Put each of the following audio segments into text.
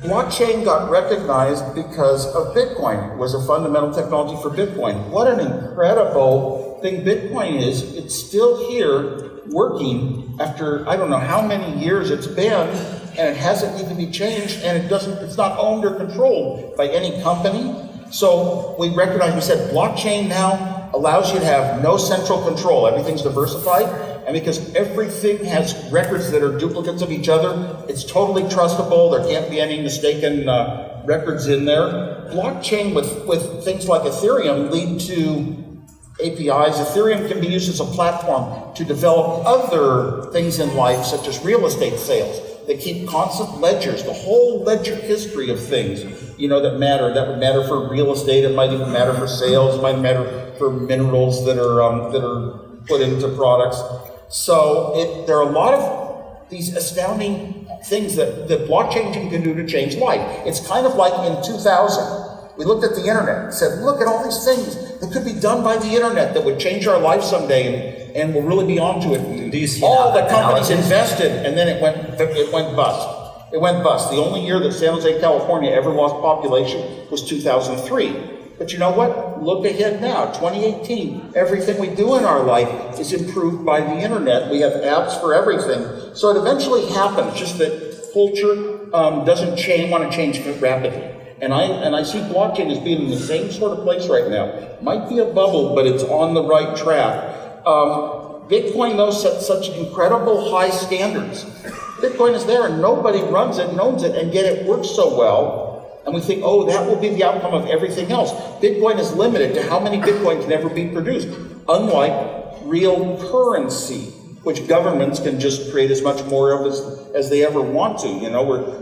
Blockchain got recognized because of Bitcoin. It was a fundamental technology for Bitcoin. What an incredible thing Bitcoin is. It's still here working after I don't know how many years it's been, and it hasn't need to be changed, and it's not owned or controlled by any company. So we said blockchain now allows you to have no central control. Everything's diversified, and because everything has records that are duplicates of each other, it's totally trustable. There can't be any mistaken records in there. Blockchain with things like Ethereum lead to APIs. Ethereum can be used as a platform to develop other things in life, such as real estate sales. They keep constant ledgers, the whole ledger history of things, that matter. That would matter for real estate. It might even matter for sales. It might matter for minerals that are put into products. So there are a lot of these astounding things that blockchain can do to change life. It's kind of like in 2000, we looked at the internet and said, look at all these things that could be done by the internet that would change our life someday, and we'll really be onto it. Do you see all the companies invested, and then it went bust. It went bust. The only year that San Jose, California ever lost population was 2003. But you know what? Look ahead now, 2018. Everything we do in our life is improved by the internet. We have apps for everything. So it eventually happens, just that culture doesn't want to change rapidly. And I see blockchain as being in the same sort of place right now. Might be a bubble, but it's on the right track. Bitcoin, though, sets such incredible high standards. Bitcoin is there and nobody runs it and owns it, and yet it works so well. And we think, that will be the outcome of everything else. Bitcoin is limited to how many Bitcoin can ever be produced, unlike real currency, which governments can just create as much more of as they ever want to.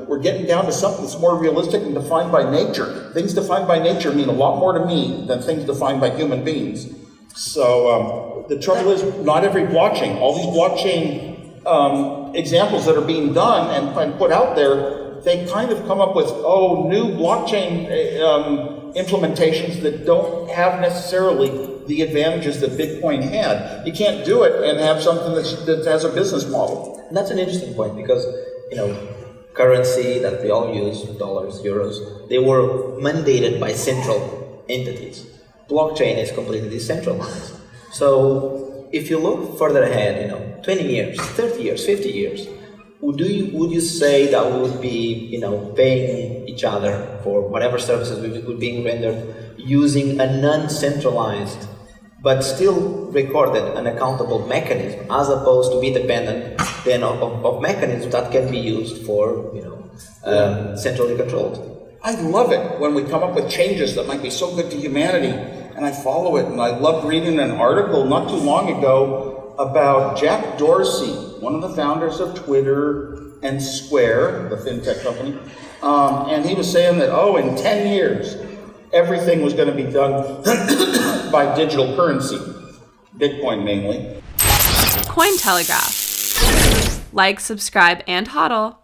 We're getting down to something that's more realistic and defined by nature. Things defined by nature mean a lot more to me than things defined by human beings. So the trouble is, not every blockchain, all these blockchain examples that are being done and put out there, they kind of come up with, new blockchain implementations that don't have necessarily the advantages that Bitcoin had. You can't do it and have something that has a business model. And that's an interesting point because, currency that we all use, dollars, euros, they were mandated by central entities. Blockchain is completely decentralized. So if you look further ahead, 20 years, 30 years, 50 years, would you say that we would be, paying each other for whatever services would be rendered using a non-centralized but still recorded and accountable mechanism, as opposed to be dependent then of mechanisms that can be used for, centrally controlled? I love it when we come up with changes that might be so good to humanity, and I follow it. And I loved reading an article not too long ago about Jack Dorsey, one of the founders of Twitter and Square, the fintech company, and he was saying that, in 10 years, everything was going to be done by digital currency, Bitcoin mainly. Cointelegraph. Like, subscribe, and hodl.